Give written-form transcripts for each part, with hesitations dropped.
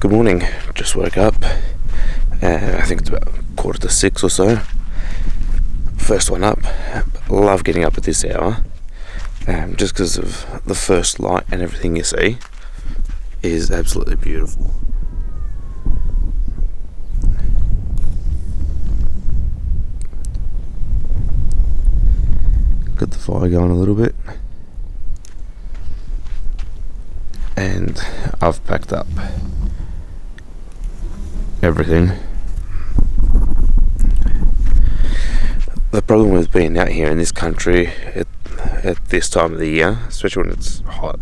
Good morning, just woke up. I think it's about 5:45 or so. First one up. Love getting up at this hour, just because of the first light and everything you see is absolutely beautiful. Got the fire going a little bit, and I've packed up everything. The problem with being out here in this country at this time of the year, especially when it's hot,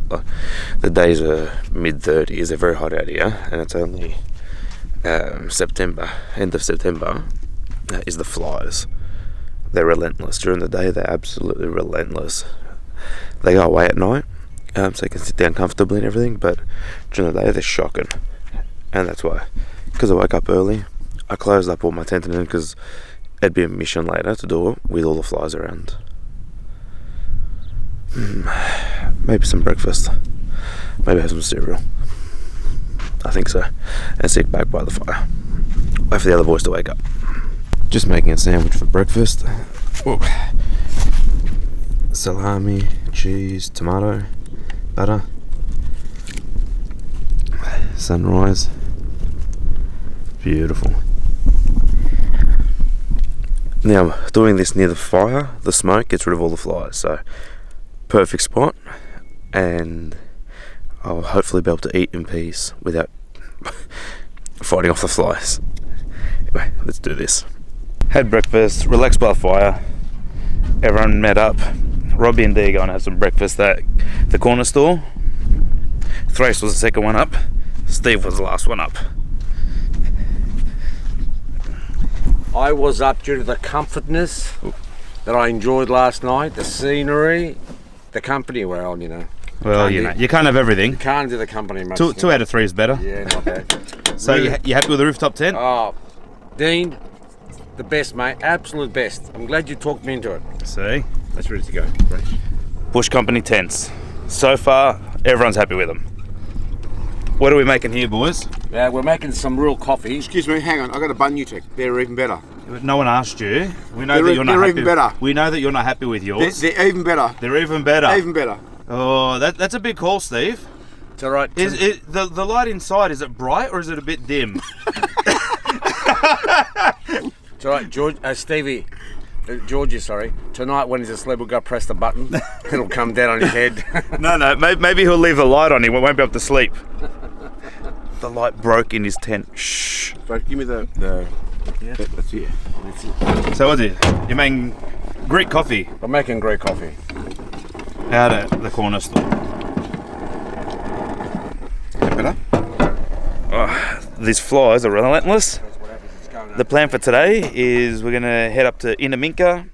the days are mid-30s, they're very hot out here, and it's only September, end of September, is the flies. They're relentless. During the day, they're absolutely relentless. They go away at night, so you can sit down comfortably and everything, but during the day, they're shocking. And that's why, because I woke up early, I closed up all my tent and because it'd be a mission later to do it with all the flies around. Maybe some breakfast. Maybe have some cereal. I think so. And sit back by the fire. Wait for the other boys to wake up. Just making a sandwich for breakfast. Whoa. Salami, cheese, tomato, butter, sunrise. Beautiful. Now, doing this near the fire, the smoke gets rid of all the flies, so perfect spot, and I'll hopefully be able to eat in peace without fighting off the flies. Anyway, let's do this. Had breakfast, relaxed by the fire, everyone met up. Robby and D going to have some breakfast at the corner store. Thrace was the second one up, Steve was the last one up. I was up due to the comfortness that I enjoyed last night, the scenery, the company. Well, you know. Well, you can't have everything. You can't do the company much. Two out of 3 is better. Yeah, not bad. So you happy with the rooftop tent? Oh, Dean, the best, mate. Absolute best. I'm glad you talked me into it. See? That's ready to go. Fresh. Bush Company tents. So far, everyone's happy with them. What are we making here, boys? Yeah, we're making some real coffee. Excuse me, hang on. I got a bun you take. They're even better. No one asked you. We know that you're not happy. They're even better. We know that you're not happy with yours. They're even better. They're even better. Even better. Oh, that's a big call, Steve. It's all right. Is it the light inside? Is it bright or is it a bit dim? It's all right, George. Stevie. Georgie, sorry. Tonight when he's asleep, we'll go press the button. It'll come down on his head. No. Maybe he'll leave the light on. He won't be able to sleep. The light broke in his tent. Shh. So give me the yeah. That's it. That's it. So what's it? You're making Greek coffee. We're making Greek coffee. Out at the corner store. Better? Oh, these flies are relentless. The plan for today is we're going to head up to Innaminka,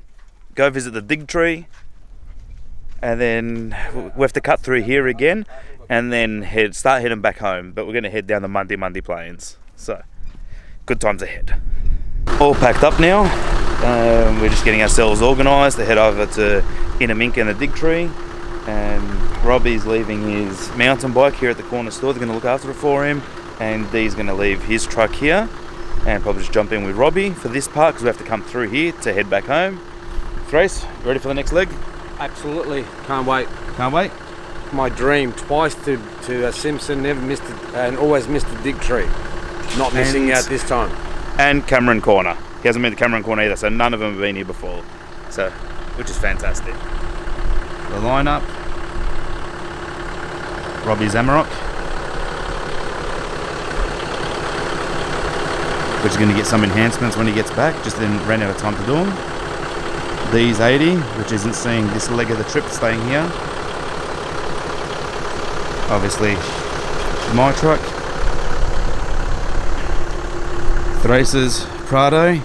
go visit the Dig Tree, and then we have to cut through here again, and then start heading back home. But we're going to head down the Mundi Mundi Plains. So, good times ahead. All packed up now. We're just getting ourselves organised to head over to Innaminka and the Dig Tree. And Robby's leaving his mountain bike here at the corner store. They're going to look after it for him. And Dee's going to leave his truck here and probably just jump in with Robby for this part because we have to come through here to head back home. Thrace, ready for the next leg? Absolutely. Can't wait. Can't wait. My dream twice to Simpson, never missed it, and always missed the Dig Tree. Not missing out this time. And Cameron Corner. He hasn't been to Cameron Corner either, so none of them have been here before. So, which is fantastic. The lineup. Robby's Amarok. Which is going to get some enhancements when he gets back, just then ran out of time to do them. D's 80, which isn't seeing this leg of the trip, staying here. Obviously, my truck. Thrace's Prado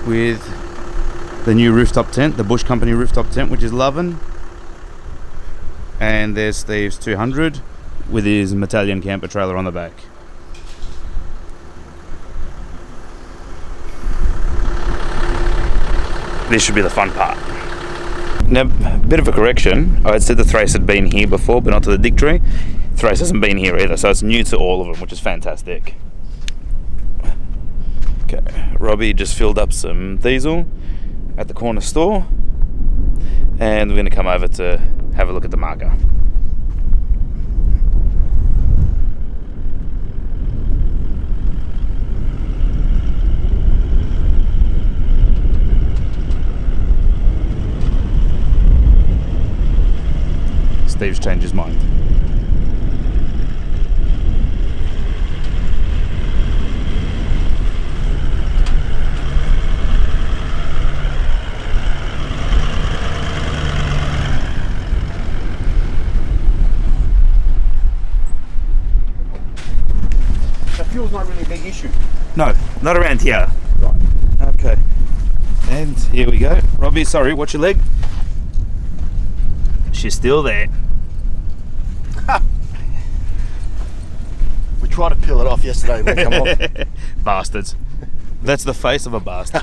with the new rooftop tent, the Bush Company rooftop tent, which is loving. And there's Steve's 200 with his Italian camper trailer on the back. This should be the fun part. Now, a bit of a correction. I had said the Thrace had been here before, but not to the Dig Tree. Thrace hasn't been here either, so it's new to all of them, which is fantastic. Okay, Robbie just filled up some diesel at the corner store, and we're going to come over to have a look at the marker. Steve's changed his mind. So fuel's not really a big issue. No, not around here. Right. Okay. And here we go. Robbie, sorry, watch your leg. She's still there. We tried to peel it off yesterday, but it come off. Bastards. That's the face of a bastard.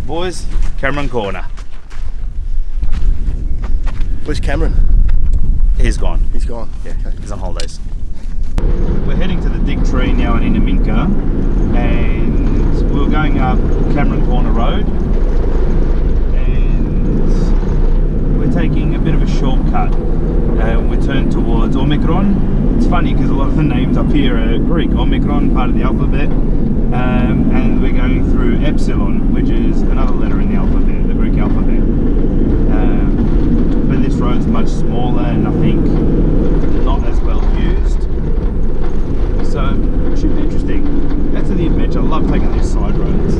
Boys, Cameron Corner. Where's Cameron? He's gone. He's gone. Yeah, Okay. he's on holidays. We're heading to the Dig Tree now in Innaminka, and we were going up Cameron Corner Road, and we're taking a bit of a shortcut. We turn towards Omicron. It's funny because a lot of the names up here are Greek. Omicron, part of the alphabet, and we're going through Epsilon, which is another letter in the alphabet, the Greek alphabet. But this road's much smaller and I think not as well used. So it should be interesting. That's the adventure. I love taking these side roads.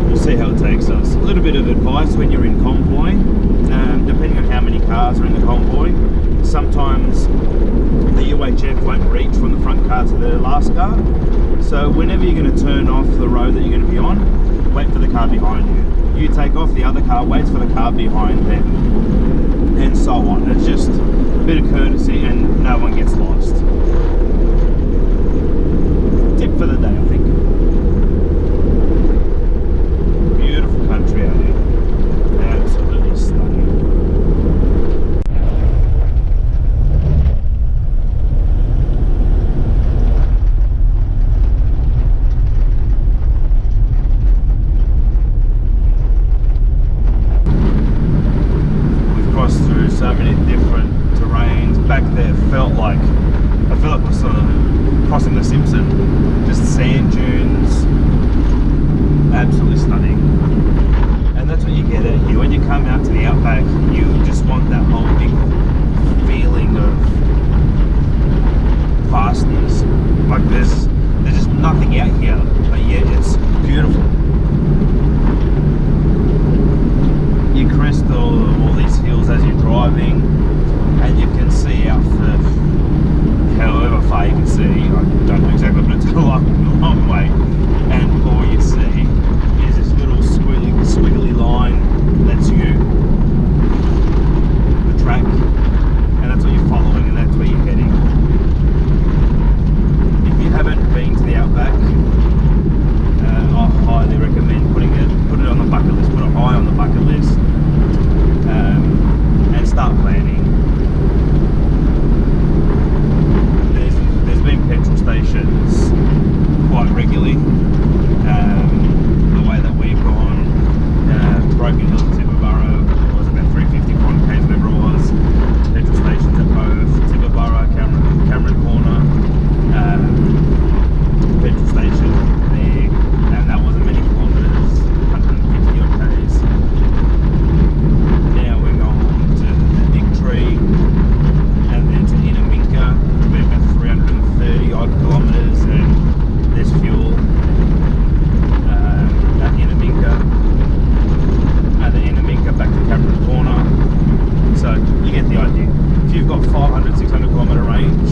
We'll see how it takes us. A little bit of advice when you're in convoy, depending on how many cars are in the convoy. Sometimes the UHF won't reach from the front car to the last car. So whenever you're going to turn off the road that you're going to be on, wait for the car behind you. You take off, the other car waits for the car behind them, and so on. It's just a bit of courtesy and no one gets lost. Tip for the day, I think. Beautiful country out here. Absolutely stunning. Through so many different terrains. Back there I felt like we're sort of crossing the Simpson. Just sand dunes, absolutely stunning. And that's what you get out here when you come out to the outback. You just want that whole big feeling of vastness. Like there's just nothing out here, but yet it's beautiful. You crest all these hills as you're driving, and you can see out for however far you can see. I don't know exactly, but it's a long way. And all you see is this little squiggly line that's you, the track, and that's what you're following, and that's where you're heading. If you haven't been to the outback, I highly recommend put it on the bucket list, put it high on the bucket list, and start planning. There's been petrol stations quite regularly. The way that we've gone, Broken Hill to Tibooburra was about 350 km, whatever it was. Petrol stations at both Tibooburra, Cameron Corner, petrol station there, and that wasn't many kilometres, 150 odd k's. Now we're going to the Dig Tree and then to Innaminka. We're about 330 odd kilometres, and there's fuel at Innaminka, and then Innaminka back to Cameron Corner. So you get the idea. If you've got 500, 600 kilometre range,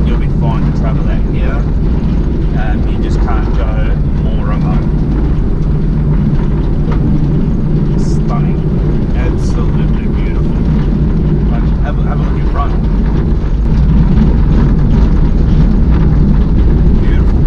you'll be fine to travel out here. You just can't go more remote. Stunning, absolutely beautiful. Like, have a look in front. Beautiful.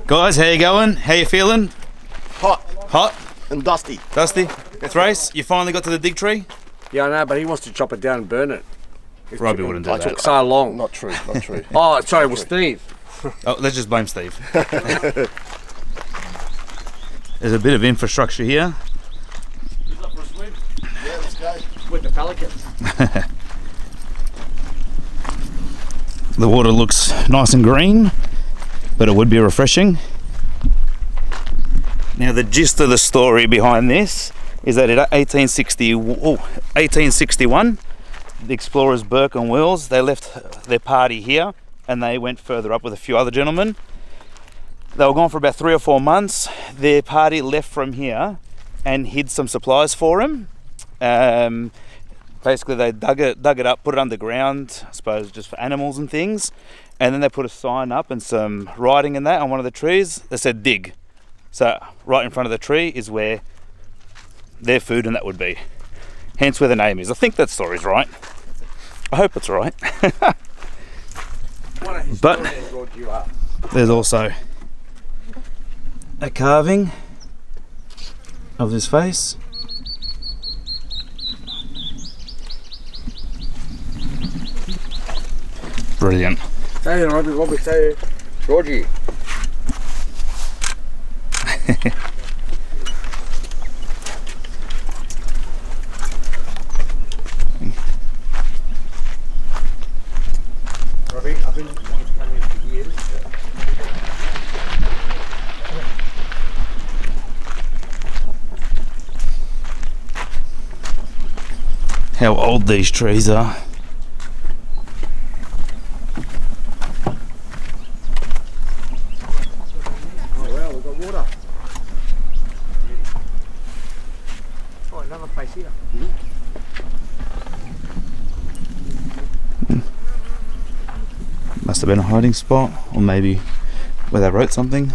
Guys, how you going? How you feeling? Hot Hot? and dusty. Dusty? Thrace, you finally got to the Dig Tree? Yeah, I know, but he wants to chop it down and burn it. Robbie wouldn't do It that. took so long. Not true, not true. Oh, sorry, it was Steve. Oh, let's just blame Steve. There's a bit of infrastructure here. Who's up for a swim? Yeah, let's go. With the pelicans. The water looks nice and green, but it would be refreshing. Now the gist of the story behind this is that in 1861, the explorers Burke and Wills, they left their party here and they went further up with a few other gentlemen. They were gone for about 3 or 4 months. Their party left from here and hid some supplies for them. Basically they dug it up, put it underground, I suppose just for animals and things, and then they put a sign up and some writing in that on one of the trees that said dig. So right in front of the tree is where their food and that would be. Hence where the name is. I think that story's right. I hope it's right. But there's also a carving of his face. Brilliant. Stay there, Robbie, stay there. Georgie. Robbie, I've been wanting to come here for years. How old these trees are. Oh wow, we've got water. Oh, another place here. Must have been a hiding spot, or maybe where they wrote something.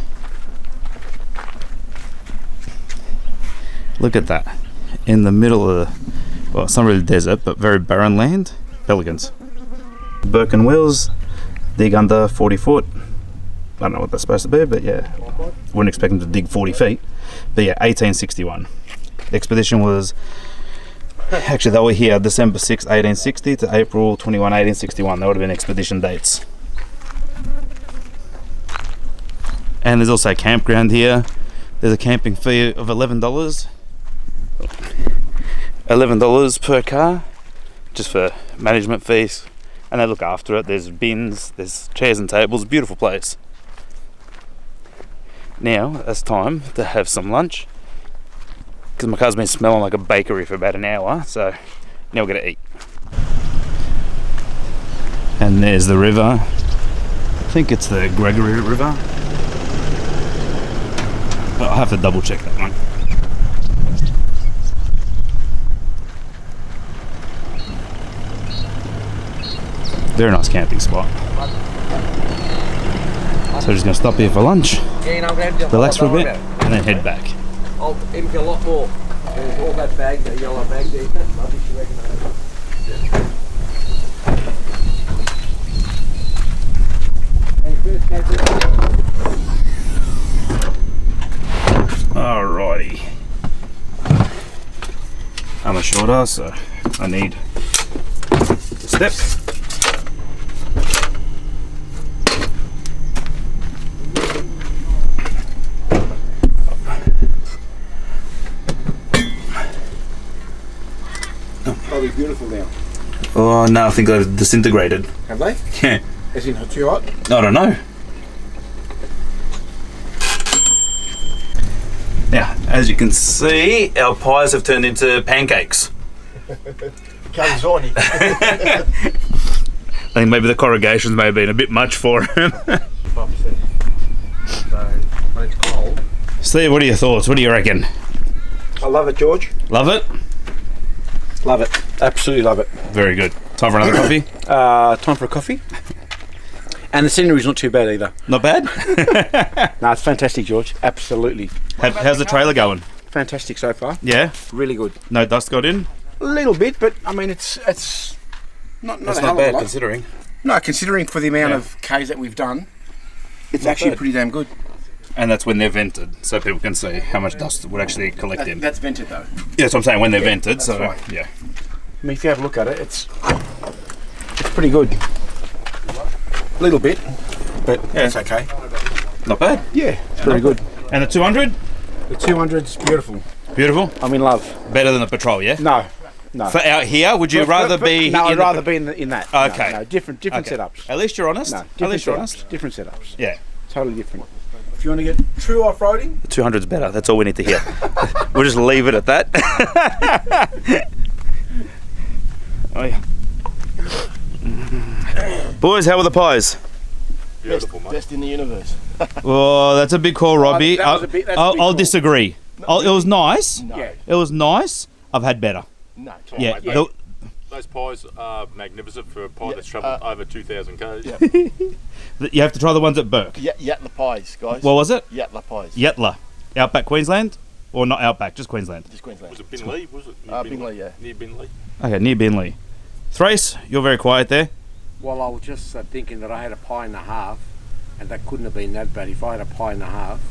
Look at that. In the middle of the, well, it's not really desert, but very barren land. Pelicans. Burke and Wills dig under 40 foot. I don't know what that's supposed to be, but yeah, wouldn't expect them to dig 40 feet. But yeah, 1861. The expedition was, actually they were here December 6, 1860 to April 21, 1861. That would have been expedition dates. And there's also a campground here. There's a camping fee of $11. $11 per car, just for management fees, and they look after it. There's bins, there's chairs and tables. Beautiful place. Now it's time to have some lunch because my car's been smelling like a bakery for about an hour, so now we're gonna eat. And there's the river. I think it's the Gregory River, but I'll have to double check that one. Very nice camping spot. So we're just going to stop here for lunch, relax for a bit, and then head back. I'll empty a lot more. There's all that bag, that yellow bag there. That's rubbish, you reckon? Alrighty. I'm a short ass, so I need the step. Probably beautiful now. Oh no, I think they've disintegrated. Have they? Yeah. Is it too hot? I don't know. Now, as you can see, our pies have turned into pancakes. Calzone. I think maybe the corrugations may have been a bit much for him. 5%. So, when it's cold. Steve, what are your thoughts? What do you reckon? I love it, George. Love it? Love it. Absolutely love it. Very good. Time for another coffee? Time for a coffee. And the scenery's not too bad either. Not bad? No, it's fantastic, George. Absolutely. How's the trailer going? Fantastic so far. Yeah? Really good. No dust got in? A little bit, but I mean, it's not That's a not hell bad of a lot. considering. No, considering for the amount Yeah. of Ks that we've done, it's Not actually bad. pretty damn good. And that's when they're vented, so people can see how much dust would actually collect in. That's vented though. Yeah, that's what I'm saying, when they're vented, that's so right. yeah. I mean, if you have a look at it, it's pretty good. A little bit, but it's okay. Not bad. Yeah, it's very good. And the 200? The 200's beautiful. Beautiful? I'm in love. Better than the Patrol, yeah? No. For out here, would you rather be... No, I'd in rather be in that. Okay. No, different setups. At least you're honest. No, At different least you're setups. honest. Different setups. Yeah. Totally different. If you want to get true off-roading, The 200's better. That's all we need to hear. We'll just leave it at that. Oh yeah. Boys, how were the pies? Beautiful, mate. Best in the universe. Oh, that's a big call, Robbie. that was a big- that's a big I'll call. disagree. It was nice. No. yeah. It was nice. I've had better. No. Yeah. Mate, the- those pies are magnificent for a pie that's travelled over 2,000 k's. Yeah. you have to try the ones at Burke. Yatla pies, guys. What was it? Yatla pies. Yatla. Outback Queensland? Or not Outback, just Queensland. Just Queensland. Was it Binley? Was it? Binley, yeah. Near Binley. Okay, near Binley. Thrace, you're very quiet there. Well, I was just thinking that I had a pie and a half, and that couldn't have been that bad. If I had a pie and a half,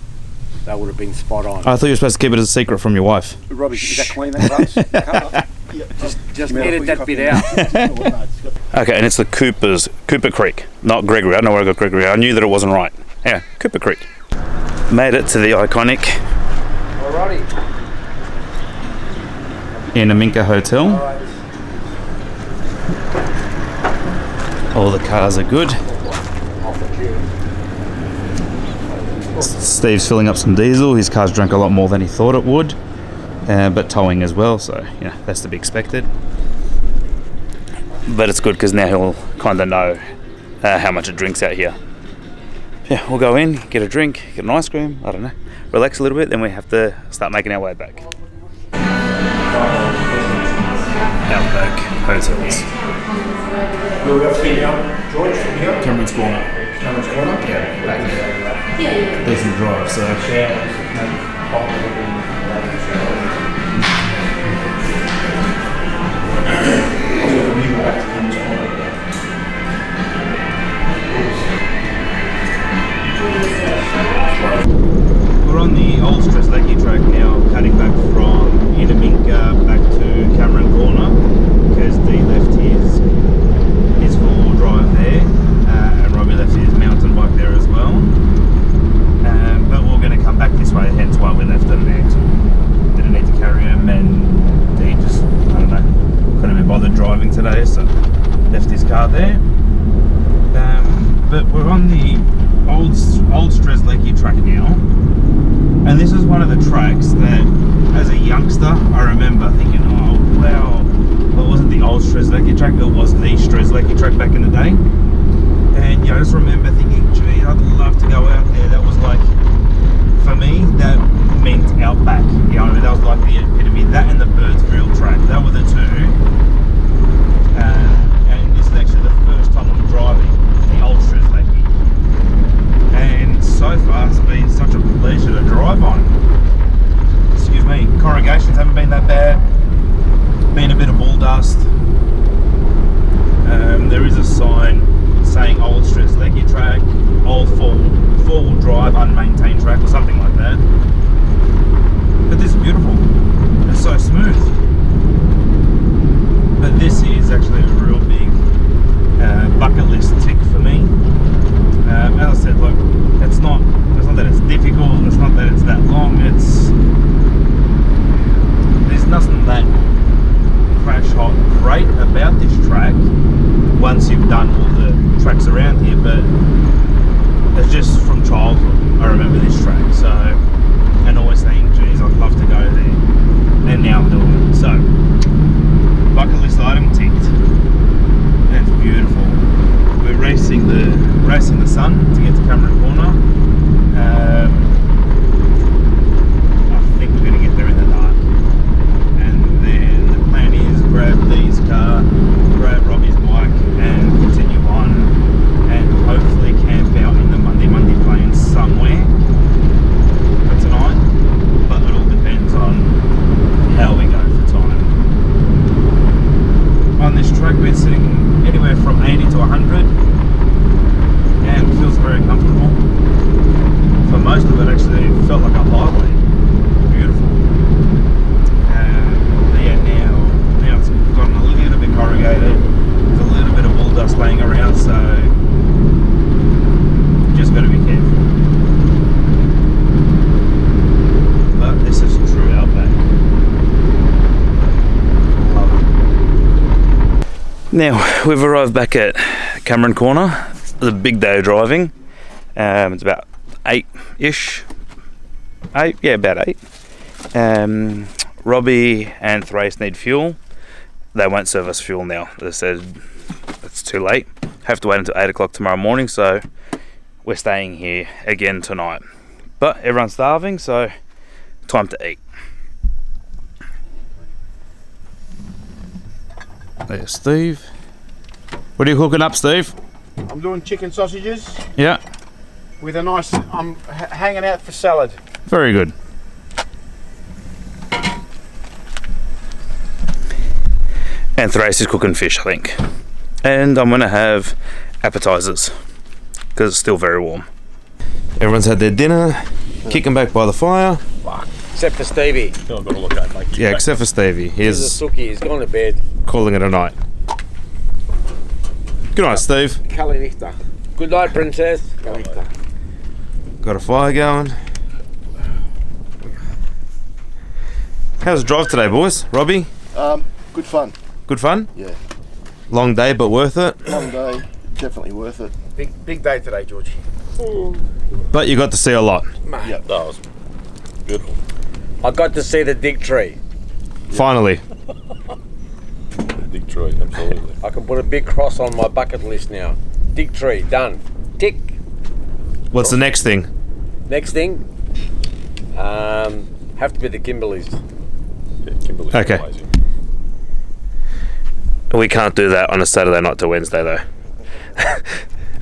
that would have been spot on. I thought you were supposed to keep it as a secret from your wife. Robbie, is that clean? That glass? Just edit that bit out. Okay, and it's the Cooper Creek, not Gregory. I don't know where I got Gregory. I knew that it wasn't right. Yeah, Cooper Creek. Made it to the iconic Alrighty. Innaminka Hotel. Alright. All the cars are good. Steve's filling up some diesel. His car's drank a lot more than he thought it would, but towing as well, so yeah, that's to be expected. But it's good because now he'll kind of know how much it drinks out here. Yeah, we'll go in, get a drink, get an ice cream, I don't know, relax a little bit, then we have to start making our way back. Outback Hotels. We'll go from here, George, from here. Cameron's Corner. Cameron's Corner? Yeah, back here. Decent drive, so. We're on the old Strezlecki track now, cutting back from Innaminka back to Cameron Corner, because D left his four-wheel drive there, and Robbie left his mountain bike there as well. But we're going to come back this way, hence why we left them there. Didn't need to carry him, and D just, I don't know, couldn't be bothered driving today, so left his car there. But we're on the old Strezlecki track now, and this is one of the tracks that, as a youngster, I remember thinking, oh wow, well, it wasn't the old Strezlecki track, it was the Strezlecki track back in the day. And yeah, I just remember thinking, gee, I'd love to go out there. That was like, for me, that meant outback. You know, that was like the epitome. That and the Birdsville track, that were the two. And this is actually the first time I'm driving the old Strezlecki. And so far, it's been such a pleasure to drive on. Excuse me, corrugations haven't been that bad. Been a bit of bull dust. There is a sign saying old Strezlecki track, old four-wheel drive, unmaintained track, or something like that. But this is beautiful. It's so smooth. But this is actually a real big bucket list tick for me. As I said, look, it's not that it's difficult, it's not that it's that long, there's nothing that crash hot great about this track once you've done all the tracks around here, but it's just from childhood I remember this track, so, and always saying, geez, I'd love to go there. Now, we've arrived back at Cameron Corner. It's a big day of driving. It's about 8-ish. 8? Yeah, about 8. Robby and Thrace need fuel. They won't serve us fuel now. They said it's too late. Have to wait until 8 o'clock tomorrow morning, so we're staying here again tonight. But everyone's starving, so time to eat. There's Steve. What are you cooking up, Steve? I'm doing chicken sausages Yeah, with a nice. I'm hanging out for salad. very good. And Thrace is cooking fish, I think. And I'm going to have appetizers because it's still very warm. Everyone's had their dinner, kicking back by the fire. Except for Stevie. No, I've got to look at it, mate. Yeah, except for Stevie. He's He's a sookie. He's gone to bed. calling it a night. Good night, Steve. Kalinichta. Good night, princess. Kalinichta. Got a fire going. How's the drive today, boys? Robby? Good fun. Good fun? Yeah. Long day, but worth it. Long day. Definitely worth it. Big day today, Georgie. But you got to see a lot. Yep. That was beautiful. I got to see the Dig Tree. Finally. Dig Tree, absolutely. I can put a big cross on my bucket list now. Dig Tree, done. Tick. What's the next thing? Next thing, have to be the Kimberleys. Yeah, Kimberley's Okay. amazing. We can't do that on a Saturday night to Wednesday, though.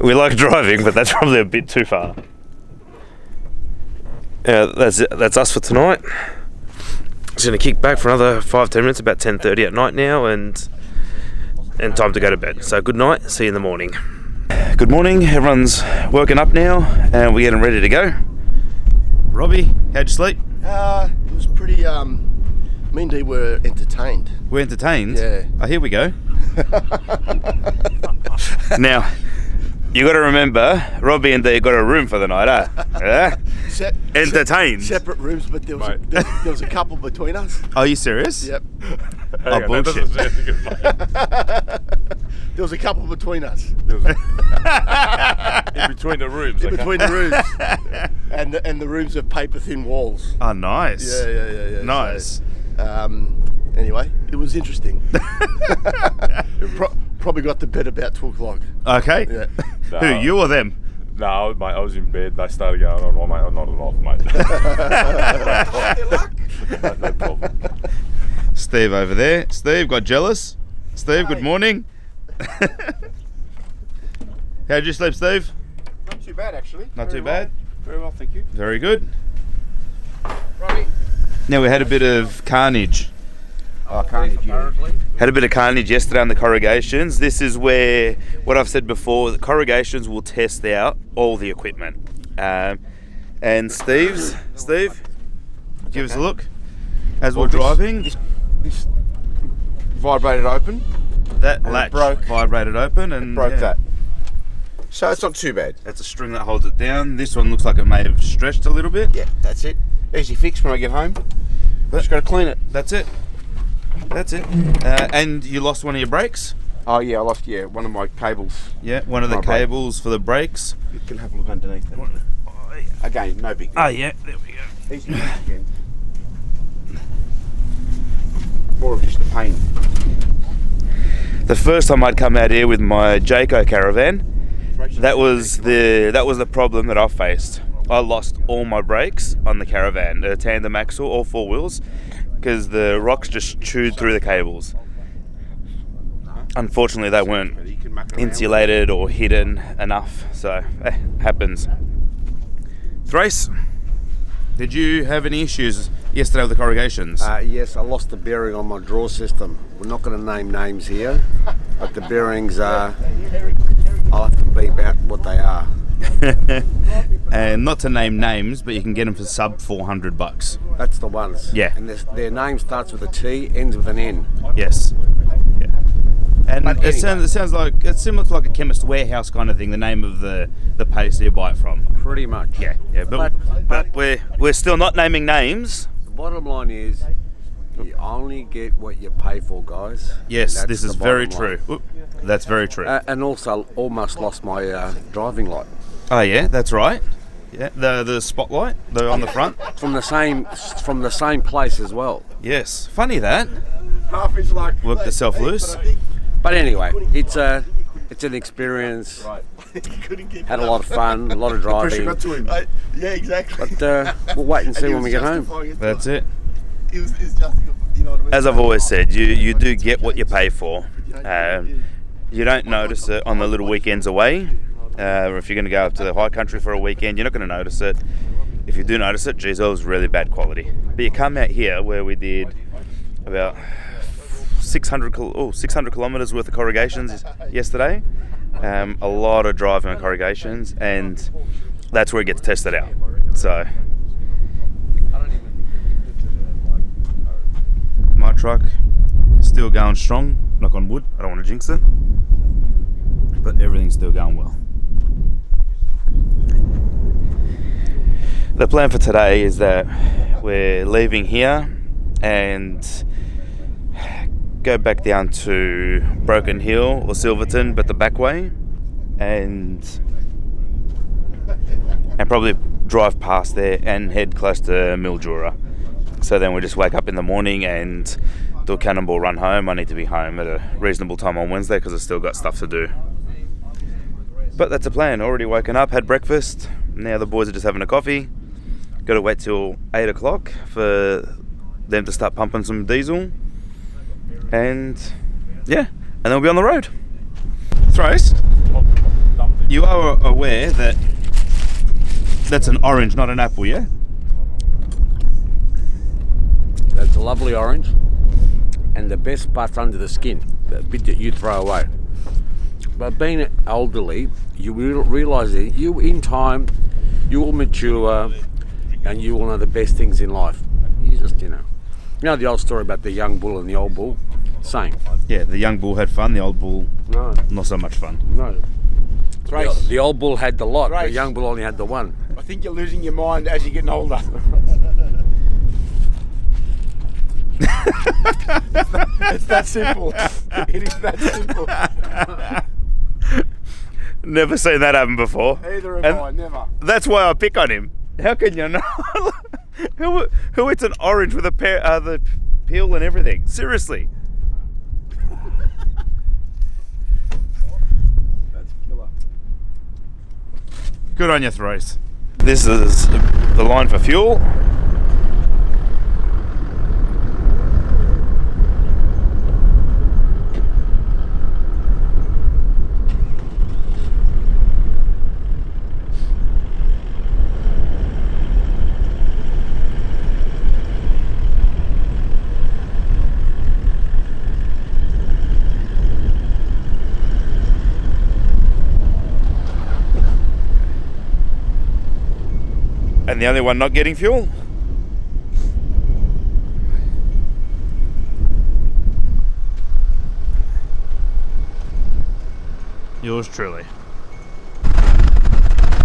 We like driving, but that's probably a bit too far. That's it. That's us for tonight. Just gonna kick back for another 5-10 minutes, about 10:30 at night now, and time to go to bed. So good night. See you in the morning. Good morning. Everyone's woken up now, and we're getting ready to go. Robby, how'd you sleep? It was pretty. Me and D were entertained. We're entertained. Yeah. Oh, here we go. Now, you got to remember, Robby and D got a room for the night, Yeah? Entertained. Separate rooms, but there was a couple between us. Are you serious? Yep. Oh, bullshit. There was a couple between us. In between the rooms. In between the rooms. and the rooms have paper thin walls. Oh, nice. Yeah. Nice. So, anyway, it was interesting. Probably got to bed about 2 o'clock. Okay. Yeah. No. Who, you or them? No, mate, I was in bed. They started going on, mate. I'm not off, mate. No problem. Steve over there. Steve got jealous. Steve, good morning. How'd you sleep, Steve? Not too bad, actually. Not too bad. Very well, thank you. Very good. Robby. Now, we had a bit of carnage. Oh, carnage, yeah. Had a bit of carnage yesterday on the corrugations. This is where, what I've said before, the corrugations will test out all the equipment. And Steve, give us a look. As we're driving, This vibrated open. that and it latch broke. vibrated open and Broke yeah, that. So it's not too bad. That's a string that holds it down. This one looks like it may have stretched a little bit. Yeah, that's it. Easy fix when I get home. Just got to clean it. That's it. That's it. And you lost one of your brakes? Oh yeah, I lost one of my cables. Yeah, one of the My brake. cables for the brakes. You can have a look underneath that. Again, no big deal. Oh yeah, there we go. Easy fix again. More of just a pain. The first time I'd come out here with my Jayco caravan, that was the problem that I faced. I lost all my brakes on the caravan, the tandem axle, all 4 wheels, because the rocks just chewed through the cables. Unfortunately, they weren't insulated or hidden enough, so happens. Thrace, did you have any issues yesterday with the corrugations? Yes, I lost the bearing on my draw system. We're not going to name names here, but the bearings are. I'll have to beep out what they are. And not to name names, but you can get them for sub $400. That's the ones. Yeah. And their name starts with a T, ends with an N. Yes. Yeah. And But it anyway. sounds like it's similar to like a Chemist Warehouse kind of thing. The name of the place that you buy it from. Pretty much. Yeah. But we're still not naming names. The bottom line is, You only get what you pay for, guys. Yes, That's this the is very bottom true. line. Oop, that's very true. And also, almost lost my driving light Oh yeah, that's right. Yeah, the spotlight, on the front. from the same place as well. Yes, funny that. Half is like Worked itself loose. But anyway, it's an experience. Had a lot of fun, a lot of pressure driving. got to him. Yeah, exactly. But we'll wait and see when we get home. That's it. It's just, you know what I mean? As I've always said, you do get what you pay for. You don't notice it on the little weekends away. Or if you're going to go up to the high country for a weekend, you're not going to notice it. If you do notice it, geez, that was really bad quality. But you come out here where we did about 600 kilometres worth of corrugations yesterday. A lot of driving on corrugations, and that's where it gets tested out. So my truck still going strong, knock on wood, I don't want to jinx it, but everything's still going well. The plan for today is that we're leaving here and go back down to Broken Hill or Silverton, but the back way, and probably drive past there and head close to Mildura. So then we just wake up in the morning and do a cannonball run home. I need to be home at a reasonable time on Wednesday because I've still got stuff to do. But that's a plan. Already woken up, had breakfast. Now the boys are just having a coffee. Got to wait till 8 o'clock for them to start pumping some diesel. And yeah, and then we'll be on the road. Thrace, you are aware that that's an orange, not an apple, yeah? That's a lovely orange, and the best part's under the skin, the bit that you throw away. But being elderly, you will realise that in time, you will mature, and you will know the best things in life. You just, you know the old story about the young bull and the old bull? Same. Yeah, the young bull had fun, the old bull, No. not so much fun. No. The old bull had the lot, the Race. young bull only had the one. I think you're losing your mind as you're getting older. It's that simple. It is that simple. Never seen that happen before. Either And have I, never. that's why I pick on him. How can you not? who eats an orange with the peel and everything? Seriously. That's killer. Good on you, Thrace. This is the line for fuel. And the only one not getting fuel? Yours truly.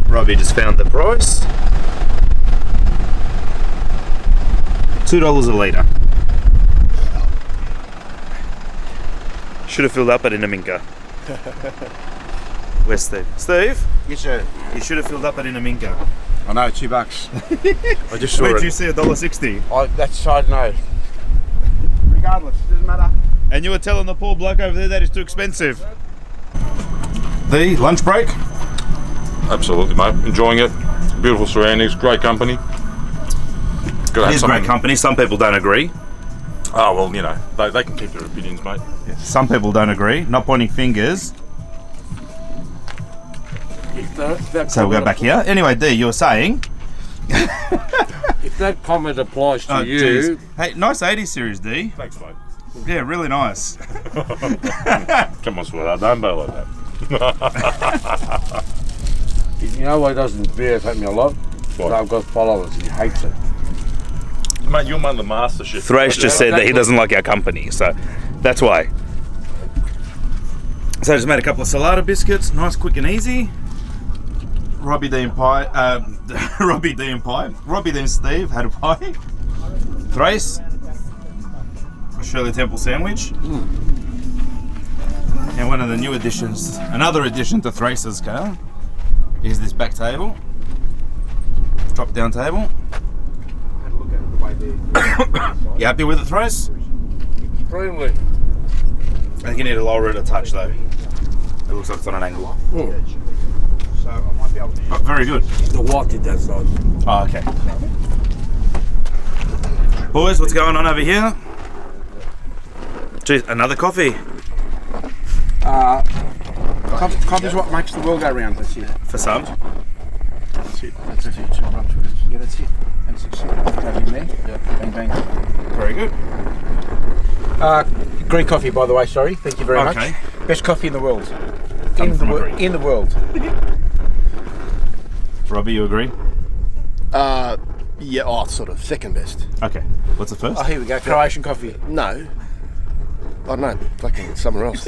Robby just found the price. $2 a litre. Should have filled up at Innaminka. Where's Steve? Steve? Yes, sir. You should have filled up at Innaminka. I know, $2. I just saw Where'd it. you see $1.60? That's I know. Regardless, doesn't matter. And you were telling the poor bloke over there that it's too expensive. The lunch break? Absolutely, mate. Enjoying it. Beautiful surroundings, great company. Gotta It is great company. Some people don't agree. Oh, well, you know, they can keep their opinions, mate. Some people don't agree. Not pointing fingers. So we'll go back here. Anyway, D, you were saying? If that comment applies to you, geez. Hey, nice 80s series, D. Thanks, mate. Yeah, really nice. Come on, sweetheart, don't bail like that. you know why doesn't irritate me a lot? What? I've got followers, he hates it. Mate, you're one of the master shit. Thrash just said that he doesn't like our company, so that's why. So I just made a couple of salada biscuits, nice, quick and easy. Robby, D and pie. Robby, D and pie. Robby, D and Steve had a pie. Thrace Shirley Temple sandwich. And one of the new additions, another addition to Thrace's car, is this back table. Drop down table. You happy with it, Thrace? Extremely. I think you need to lower it a touch though. It looks like it's on an angle. So I might be able to. Oh, very good. The white did that side. Oh, okay. Boys, what's going on over here? Jeez, another coffee Coffee's what makes the world go round. That's it. for some. That's it. That's it. Yeah, that's it. That's it. Have in there. Yeah. Bang bang. Very good. Greek coffee, by the way. Sorry. Thank you very much. Okay. Best coffee in the world. Coming from a Greek. In the world. Robbie, you agree? Yeah, sort of second best. Okay. What's the first? Oh, here we go. Croatian coffee. No. I don't know, fucking somewhere else.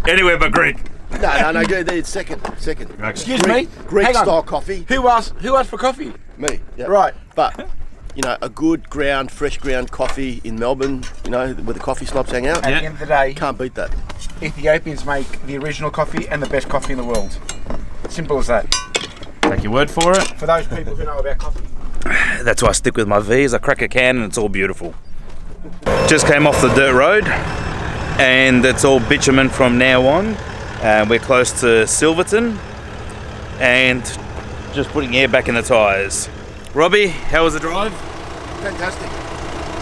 Anywhere but Greek. No, it's second. Excuse me. Greek Hang on. style coffee. Who asked for coffee? Me. Yeah. Right. But, a good fresh ground coffee in Melbourne, where the coffee snobs hang out. At the end of the day, Can't beat that. Ethiopians make the original coffee and the best coffee in the world. Simple as that. Take your word for it. For those people who know about coffee. That's why I stick with my V's. I crack a can and it's all beautiful. Just came off the dirt road and it's all bitumen from now on. We're close to Silverton and just putting air back in the tyres. Robbie, how was the drive? Fantastic.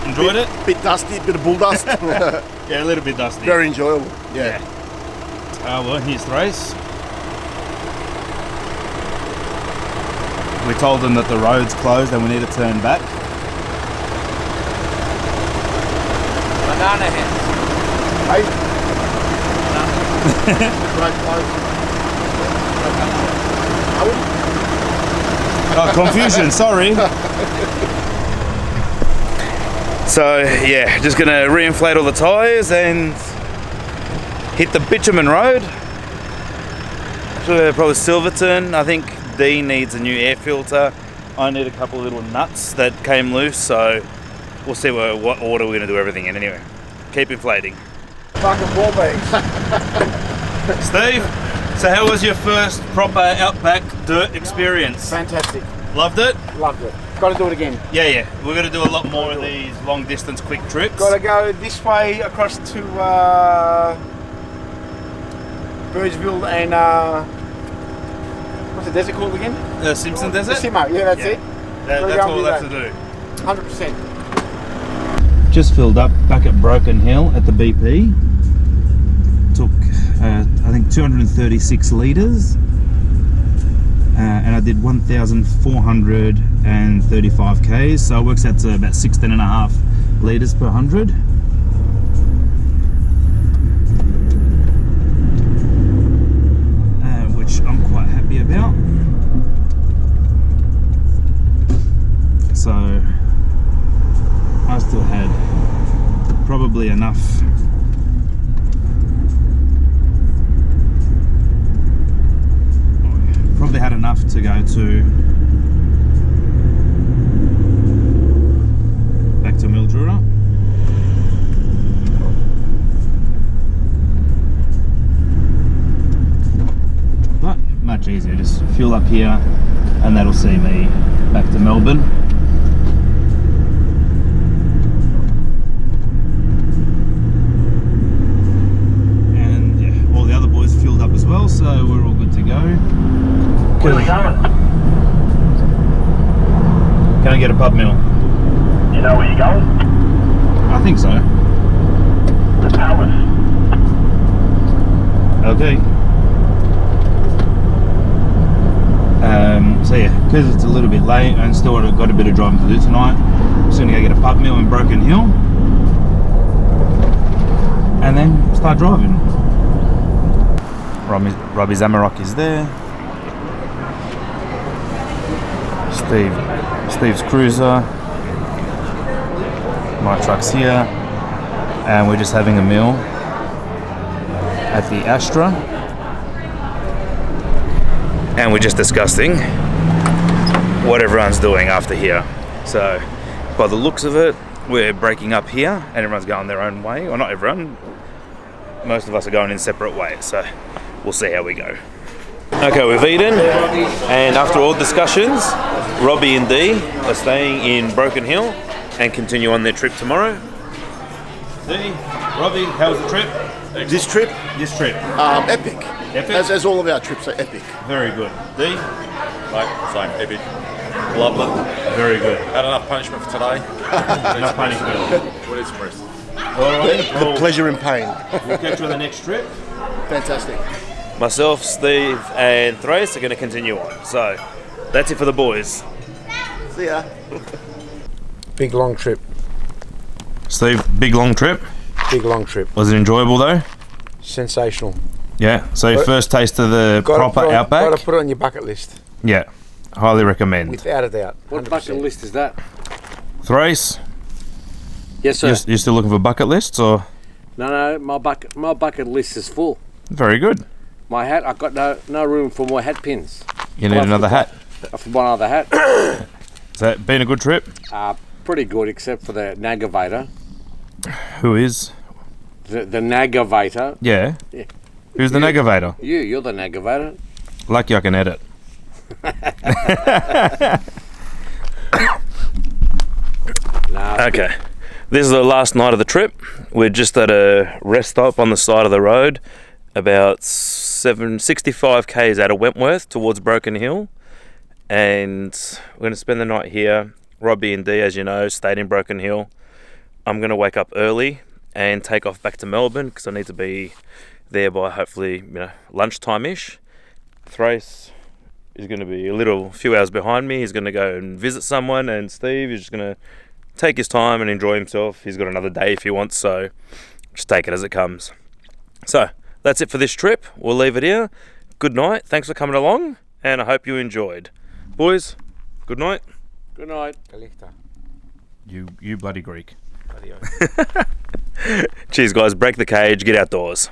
Enjoyed it? Bit dusty, bit of bull dust. Yeah, a little bit dusty. Very enjoyable. Yeah. Well, here's the race. We told them that the road's closed and we need to turn back. Banana heads. Oh, confusion, sorry. So, yeah, just gonna reinflate all the tyres and hit the bitumen road. So, probably Silverton. I think Dean needs a new air filter. I need a couple of little nuts that came loose, so we'll see what order we're gonna do everything in anyway. Keep inflating. Fucking ball bags. Steve, so how was your first proper outback dirt experience? Fantastic. Loved it? Loved it. Got to do it again. Yeah. We're gonna do a lot more of these long distance quick trips. Got to go this way across to Birdsville and what's the desert called again? The Simpson Desert? Simo. Yeah, that's it. That's all we'll have to do. 100%. Just filled up back at Broken Hill at the BP. Took I think 236 litres and I did 1,435 Ks, so it works out to about 16.5 litres per 100. Which I'm quite happy about. So I still had probably enough to go back to Mildura. But much easier, just fuel up here and that'll see me back to Melbourne. And yeah, all the other boys fueled up as well, so we're all good to go. Where are we going? Gonna get a pub meal. You know where you're going? I think so. The Palace. Okay. So yeah, because it's a little bit late and still got a bit of driving to do tonight, just gonna go get a pub meal in Broken Hill and then start driving. Robbie Zamarok is there. Steve's cruiser. My truck's here, and we're just having a meal at the Astra, and we're just discussing what everyone's doing after here. So by the looks of it, we're breaking up here and everyone's going their own way. Well, not everyone. Most of us are going in separate ways, so we'll see how we go. Okay, we've eaten, and after all discussions, Robby and D are staying in Broken Hill and continue on their trip tomorrow. D, Robby, how was the trip? This trip, epic. Epic? As all of our trips are epic. Very good. D, Mate, same, epic. Loved it. very good. Had enough punishment for today. Enough punishment. What is rest? Alright, The pleasure and pain. we'll catch you on the next trip. Fantastic. Myself, Steve, and Thrace are going to continue on. So that's it for the boys. See ya. Big long trip. Steve, big long trip. Big long trip. Was it enjoyable though? Sensational. Yeah. So your first taste of the proper outback. Got to put it on your bucket list, Yeah, highly recommend. without a doubt. What 100%. bucket list is that? Thrace, Yes, sir. you're still looking for bucket lists, or No, my bucket list is full. very good. My hat, I've got no room for more hat pins. You need another hat. For one other hat. Has that been a good trip? Pretty good, except for the Nagavator. Who is? The Nagavator. Yeah. Yeah. Who's the Negavator? You're the Nagavator. Lucky I can edit. Okay. This is the last night of the trip. We're just at a rest stop on the side of the road, about 65 k's out of Wentworth towards Broken Hill, and we're going to spend the night here. Robby and D, as you know, stayed in Broken Hill. I'm going to wake up early and take off back to Melbourne because I need to be there by hopefully lunchtime-ish. Thrace is going to be a few hours behind me. He's going to go and visit someone, and Steve is just going to take his time and enjoy himself. He's got another day if he wants, so just take it as it comes. So that's it for this trip. We'll leave it here. Good night. Thanks for coming along, and I hope you enjoyed. Boys, good night. Good night. You bloody Greek. Cheers, guys. Break the cage. Get outdoors.